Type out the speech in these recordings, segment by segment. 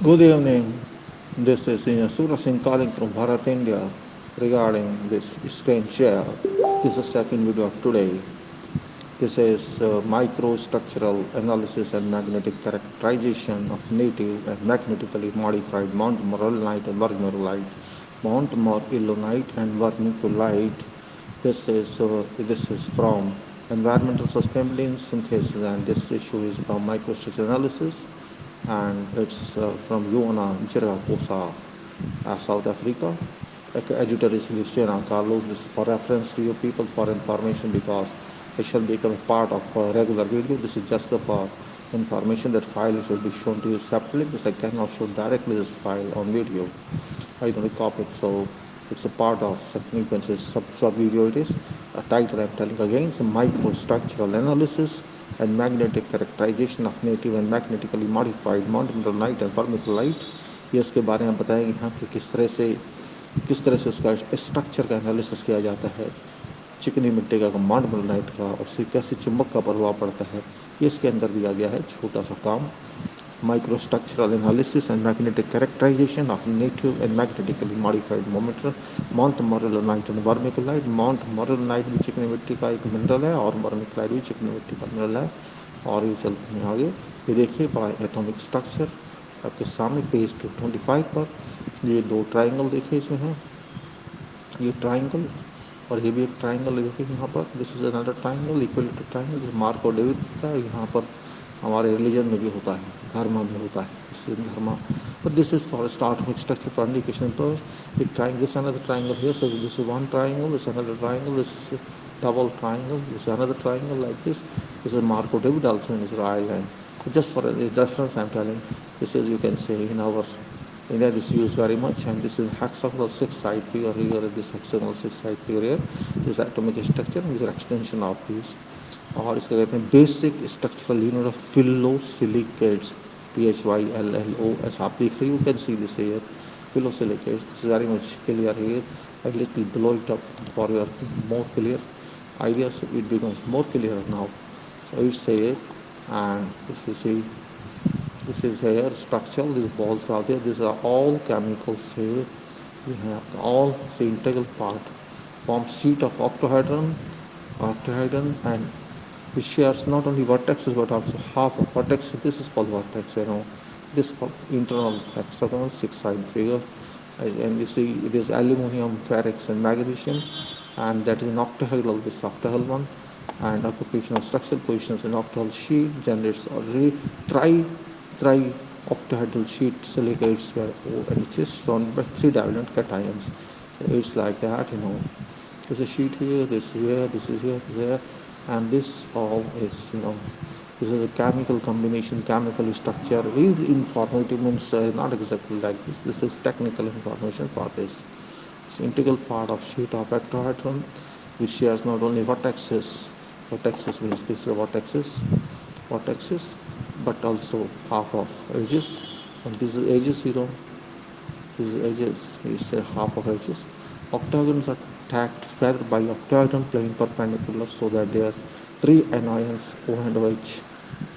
Good evening. This is Surya Singh calling from Bharat, India regarding this screen share. This is the second video of today. This is microstructural analysis and magnetic characterization of native and magnetically modified montmorillonite and vermiculite. Montmorillonite and vermiculite. This is from environmental sustainability synthesis, and this issue is from microstructural analysis, and it's from Joana Jirakosa, South Africa. Editor is Luciana Carlos. This is for reference to you people, for information, because it shall become a part of a regular video. This is just for information. That file should be shown to you separately, because I cannot show directly this file on video. I don't copy it, so it's a part of, you can say, sub video. It is a title I'm telling again. It's a microstructural analysis and magnetic characterization of native and magnetically modified montmorillonite and vermiculite. ये इसके बारे में बताएंगे यहाँ पे किस तरह से उसका स्ट्रक्चर का एनालिसिस किया जाता है, चिकनी मिट्टी का, मोंटमोरिलाइट का, उससे कैसे चुंबक का प्रभाव पड़ता है, ये इसके अंदर दिया गया है छोटा सा काम. Microstructural analysis and magnetic characterization of native and magnetically modified montmorillonite and vermiculite. montmorillonite भी चिकनी मिट्टी का एक मिनरल है और vermiculite भी चिकनी मिट्टी का मिनरल है. और ये चलते हैं आगे. ये देखिए बड़ा एटॉमिक स्ट्रक्चर आपके सामने पेज 225 पर. ये दो ट्राइंगल देखिए इसमें है, ये ट्राइंगल और ये भी एक ट्राइंगल देखिए यहाँ पर. This is another triangle equal to triangle. जैसे मार्को डेविड का यहाँ पर हमारे रिलीजन में भी होता है, धर्म में होता है, इसलिए धर्म. But this is for start structure for indication purpose. एक triangle, this another triangle here, so this is one triangle, this another triangle, this is double triangle, this is another triangle like this. This is Marco David also in Israel island. Just for a reference I'm telling, this is, you can say, in our India this is used very much, and this is hexagonal 6-side figure here, this hexagonal 6-side figure here, this atomic structure, and this is extension of this. और इसका कहते हैं basic structural unit of phyllosilicates, PHYLLOS. आप देख रहे हो, you can see this here, phyllosilicates. This is very much clear here. I little blow it up for your more clear idea, so it becomes more clear now. So it's here, and this is here structure. These balls are there. These are all chemicals here. We have all the integral part form sheet of octahedron, and which shares not only vertexes but also half of vertex. This is called vertex. This is called internal hexagonal 6-side figure. And you see it is aluminum, ferrix and magnesium, and that is an octahedral, this octahedral one. And occupation of structural positions in octahedral sheet generates already tri octahedral sheet silicates where O and H is surrounded by 3 divalent cations. So it's like that, there's a sheet here, this is here, this is here, there, and this all is, this is a chemical combination, chemical structure. Is informative, means not exactly like this. This is technical information for this. It's integral part of sheet of octahedron, which shares not only vertexes means this is vertexes, but also half of edges. And this is edges, this is edges, it's half of edges. Octagons are tacked together by octahedron plane perpendicular, so that there are 3 anions O and OH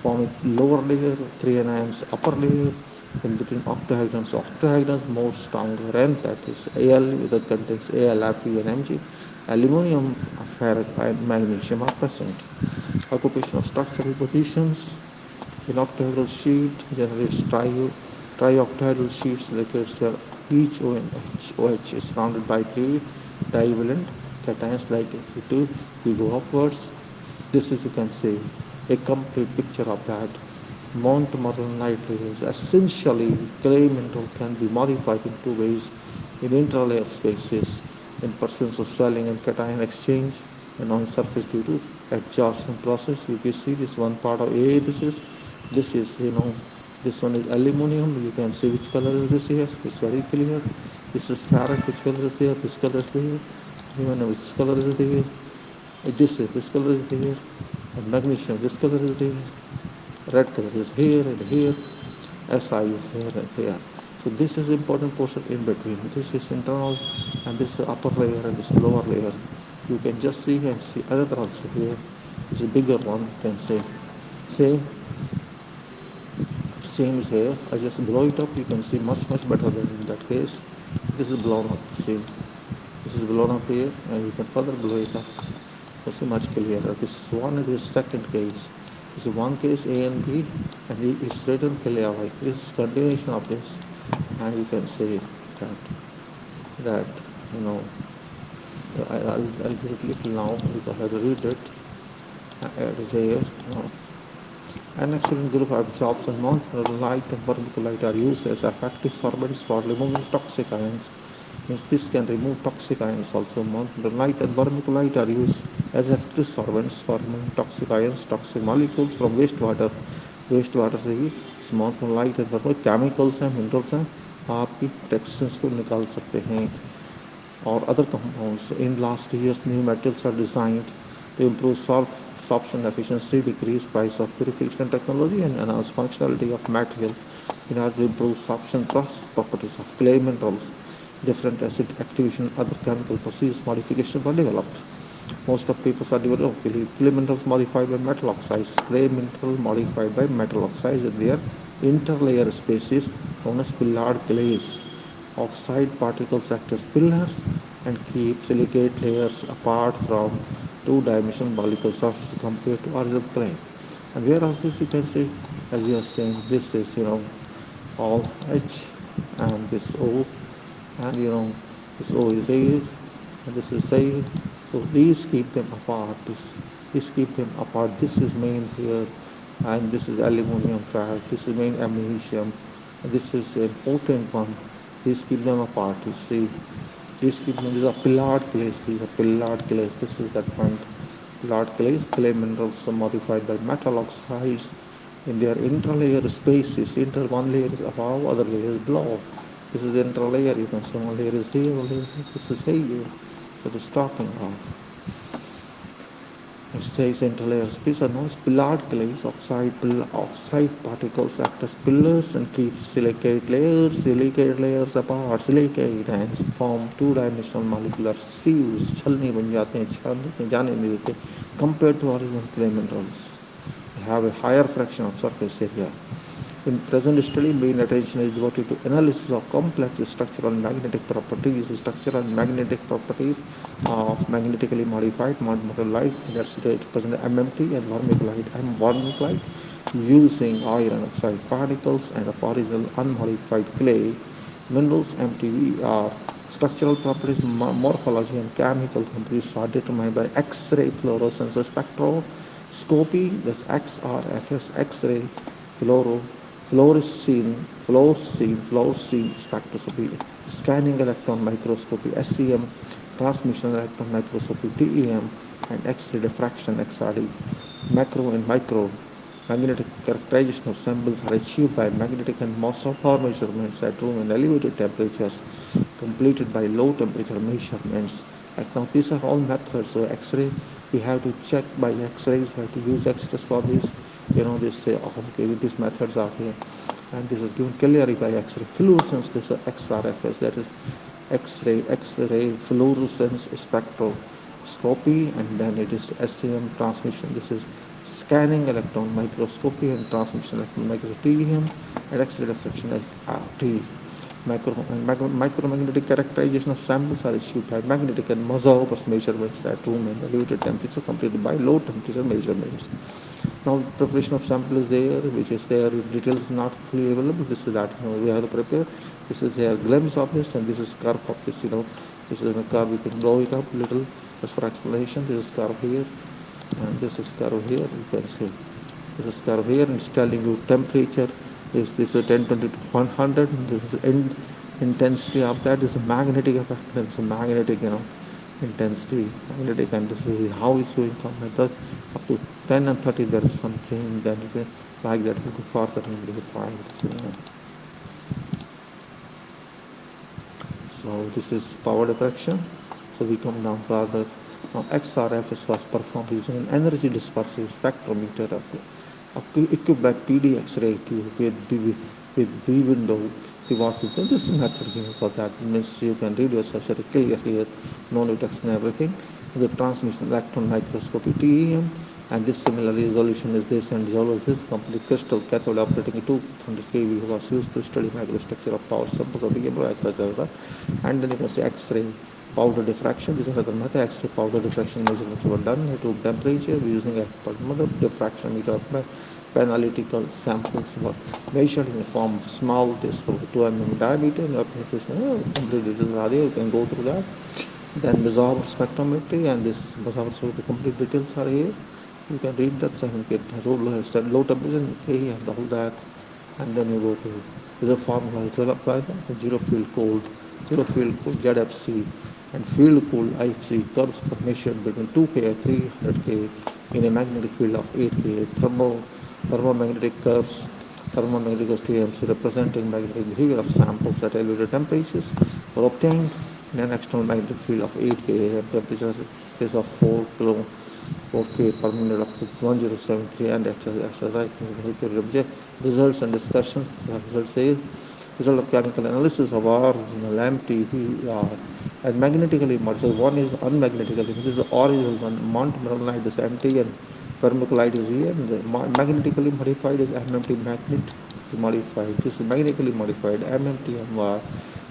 form a lower layer, 3 anions upper layer in between octahedrons. So octahedrons more stronger, and that is Al, that contains Al, Fe and Mg. Aluminum, ferrite and magnesium are present. Occupation of structural positions in octahedral sheet generates trioctahedral sheets silicates where each OH is surrounded by 3 divalent cations. Like if we go upwards, this is, you can say, a complete picture of that. Montmorillonite is essentially clay mineral can be modified in 2 ways: in interlayer spaces, in presence of swelling and cation exchange, and on surface due to adsorption process. You can see this one part of A. This is this one is aluminum. You can see which color is this here. It's very clear. This is ferrite. Which color is there? This color is there. Even which color is there? This color is there. And magnesium, this color is there. Red color is here and here. Si is here and here. So this is important portion in between. This is internal, and this is upper layer, and this is lower layer. You can just see and see another also here. It's a bigger one, you can say. Same is here. I just blow it up. You can see much better than in that case. This is blown up. See, this is blown up here, and you can further blow it up. You see much clearer. This is one. This is second case. This is one case A and B, and it's written clearly. This is continuation of this, and you can see that you know. I'll get it little now because I have to read it. It is here. An excellent group of jobs and non-light and vermiculite are used as effective sorbents for removing toxic ions. Means this can remove toxic ions also. Light and vermiculite are used as effective solvents for removing toxic ions, toxic molecules from wastewater. wastewater से भी light and vermiculite chemicals हैं, minerals हैं, आपकी toxins को निकाल सकते हैं. Or other compounds. In last years, new metals are designed to improve sorption efficiency, decrease price of purification technology, and enhance functionality of material in order to improve sorption properties of clay minerals. Different acid activation, other chemical processes modifications were developed. Most of papers are developed. Clay minerals modified by metal oxides. Clay mineral modified by metal oxides in their interlayer species known as pillared clays. Oxide particles act as pillars and keep silicate layers apart from two-dimensional molecular surfaces compared to original clay. And whereas this you can see, as you are saying, this is all H and this O, and this O is A and this is A. So these keep them apart. This keep them apart. This is main here, and this is aluminum fat. This is main magnesium. This is an important one. These keep them apart. You see, these are pillared clays. These are pillared clays. This is that point. Pillared clays, clay minerals modified by metal oxides in their interlayer spaces. One layer is above, other layer is below. This is interlayer. You can see one layer is here, one layer is here. This is here. So it is stopping off. It says interlayer space are known as pillared clays. Oxide particles act as pillars and keep silicate layers apart. Silicate and form two-dimensional molecular sieves. छल नहीं बन जाते हैं, जाने नहीं देते. Compared to original clay minerals, they have a higher fraction of surface area. In present study, main attention is devoted to analysis of complex structural and magnetic properties of magnetically modified light. That's present MMT and vermiculite using iron oxide particles and of original unmodified clay minerals. MTV are structural properties, morphology, and chemical properties are determined by X-ray fluorescence spectroscopy. That's XRFS, X-ray fluorescein spectroscopy, scanning electron microscopy, SEM, transmission electron microscopy, TEM, and X-ray diffraction, XRD. Macro and micro magnetic characterization of samples are achieved by magnetic and power measurements at room and elevated temperatures, completed by low temperature measurements. Now these are all methods. So X-ray, we have to check by X-rays. We have to use X-rays for this. These methods are here, and this is given clearly by X-ray fluorescence. This is XRFS, that is X-ray fluorescence spectroscopy, and then it is SEM transmission. This is scanning electron microscopy and transmission electron microscopy, TEM, and X-ray diffraction RT. Micromagnetic characterization of samples are achieved by magnetic and measurements at room and elevated temperature, completed by low temperature measurements. Now preparation of sample is there, which is there. Details is not fully available. This is that we have to prepare. This is a glimpse of this, and this is curve of this. This is a curve. We can blow it up a little just for explanation. This is curve here, and this is curve here. You can see this is curve here, and it's telling you temperature. This is 1020 to 100. This is intensity of that. This is magnetic effect. This is magnetic, intensity, magnetic, and this is how it's going from method up to 10 and 30. There is some change. Then you can like that. We go further and define this. So this is power diffraction. So we come down further. Now XRFS was performed using an energy dispersive spectrometer equipped by PD X-ray tube with B window. This method here for that means you can read yourself very clear here. No need to explain everything. The transmission electron microscopy TEM, And this similar resolution is this, and this complete crystal cathode operating at 200 kV was used to study microstructure of power samples of the camera, etc. And then you can see X-ray powder diffraction. This is another method. X-ray powder diffraction measurements were done at room temperature using a mother diffraction meter. Analytical samples were measured in the form of small disc of 2 mm diameter. Complete details are there. You can go through that. Then Bizarre spectrometry, and this Bizarre spectrometry complete details are here. You can read that certificate, low temperature, K, and all that. And then you go to the formula, so zero field cold ZFC, and field cooled IFC curves for measured between 2K and 300K in a magnetic field of 8K. Thermomagnetic curves, thermomagnetic TMC representing magnetic behavior of samples at elevated temperatures were obtained in an external magnetic field of 8K and temperature is of 4K per minute up to 1073 and etc. Results and discussions. Results say result of chemical analysis of original MTVR and magnetically modified. One is unmagnetically. This is the original one. Montmorillonite is MT and vermiculite is E, and the magnetically modified is MMT magnetically modified. This is magnetically modified MMTMR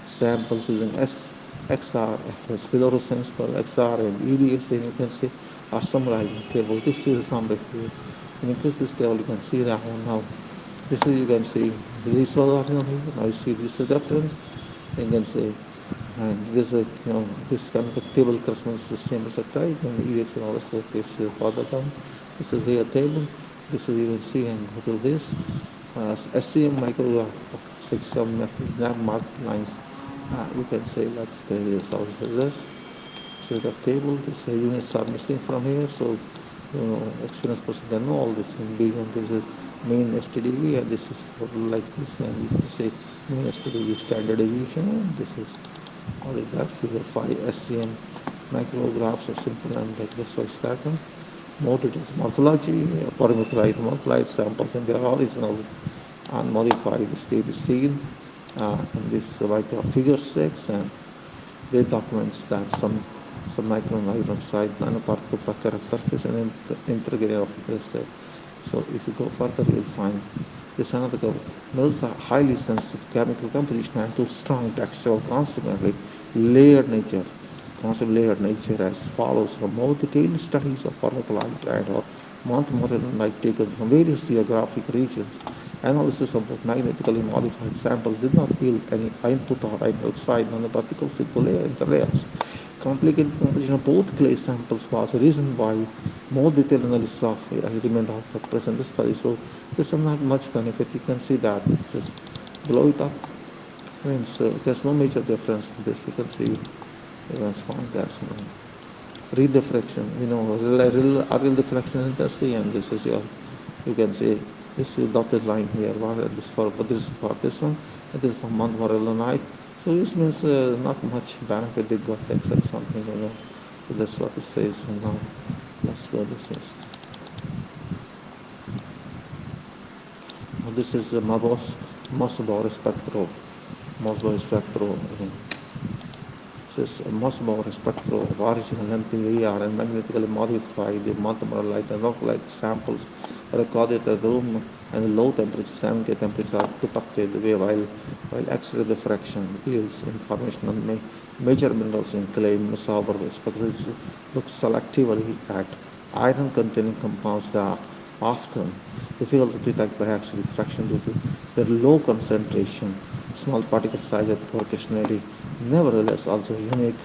samples using XRFS fluorescence for XR and EDS. Then you can see are summarized in table. This is a summary here. When you increase this table, you can see that one now. This is, you can see this was here. Now you see this is reference. You can see, and this is this kind of table corresponds to the same as a type, and EDX and all this is further down. This is here table. This is, you can see, and go to this SCM micrograph of 6 mark lines. You can say let's tell this how it is this. So the table, this units are missing from here, so experienced person can know all this. In B1, this is main STDV, and this is for like this, and you can say main STDV standard deviation, and this is what is that? Figure 5 SCM micrographs of simple and like this was pattern. More details, morphology, parameterized multiplied samples, and they are original unmodified state seen. And this micro figure 6, and they documents that some micron hydroxide nanoparticles occur at surface and integral of this. So if you go further, you'll find this another cover. Metals are highly sensitive to chemical composition and to strong texture, consequently layered nature as follows. From more detailed studies of vermiculite and or montmorillonite taken from various geographic regions, analysis of both magnetically modified samples did not yield any input or hydroxide nanoparticles into layers. Complicated composition of both clay samples was the reason why more detailed analysis of remained out of present study. So this is not much benefit. You can see that. Just blow it up. Means there's no major difference in this. You can see. You can find that. Redifraction. Real diffraction is this, and this is your. You can see this is dotted line here. This is for this one, and this is for montmorillonite. So this means not much benefit they got except something, So that's what it says. And now let's go. This is Mossbauer spectro. This is Mossbauer spectro of original MTVR and magnetically modified the montmorillonite and localized samples recorded at the room and low temperature, 7K temperature are depicted while X-ray diffraction yields information on major minerals in clay. Mossbauer spectro looks selectively at iron-containing compounds that are often difficult to detect by X-ray diffraction due to their low concentration, small particle size, and poor crystallinity. Nevertheless, also unique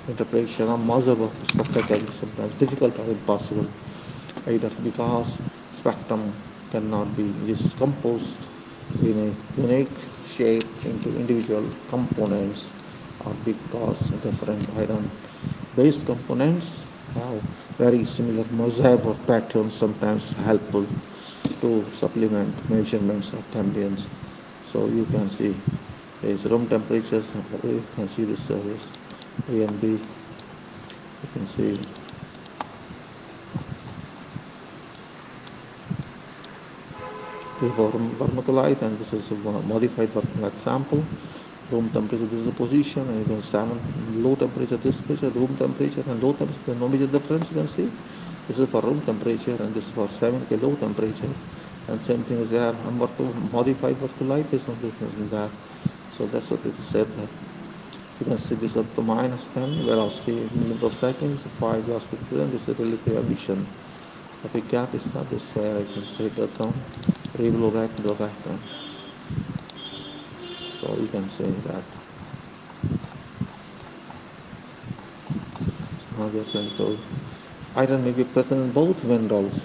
interpretation of Mossbauer spectra can be sometimes difficult or impossible, either because spectrum cannot be decomposed in a unique shape into individual components, or because different iron-based components have very similar mosaic or patterns, sometimes helpful to supplement measurements of ambience. So you can see there's room temperatures. You can see this A and B. You can see this is vermiculite, and this is a modified vermiculite sample. Room temperature, this is the position, and you can examine low temperature, this temperature, room temperature, and low temperature. No major difference, you can see. This is for room temperature and this is for 7K low temperature. And same thing is there. And what to modify vertical light is not difference in that. So that's what it said that. You can see this up to -10 velocity minute of seconds, 5 velocity per second. This is relative emission. The big gap is not this where I can say that down. Blow back down. So you can say that. So now we are going to iron may be present in both minerals.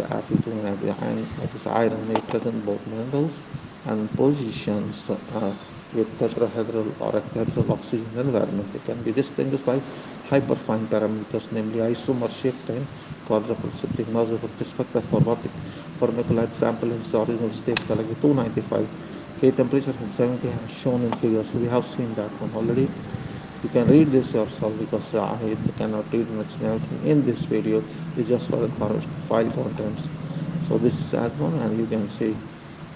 This iron may be present in both minerals and positions with tetrahedral or octahedral oxygen environment. It can be distinguished by hyperfine parameters, namely isomer shift and quadruple shifting measure for perspective for mechalite sample in its original state, like 295 K temperature and 7K as shown in figure. So we have seen that one already. You can read this yourself because I cannot read much everything in this video. It's just for information file contents. So this is that one, and you can see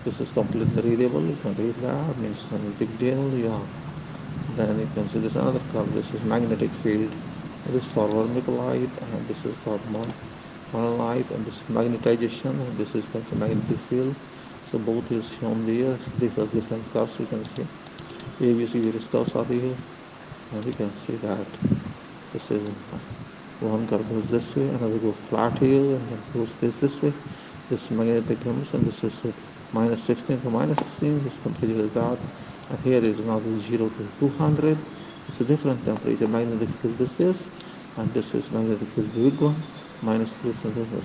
this is completely readable. You can read that, means no big deal. Yeah. Then you can see this another curve. This is magnetic field. This is for vermiculite, and this is for monolite, and this is magnetization, and this is also magnetic field. So both is shown there. These are different curves. You can see ABC various curves are here. And you can see that this is one curve goes this way, another goes flat here, and then goes this way. This magnetic comes, and this is -16 to -16. This temperature is that, and here is now 0 to 200. It's a different temperature. Magnetic field is this, and this is magnetic field big one. -2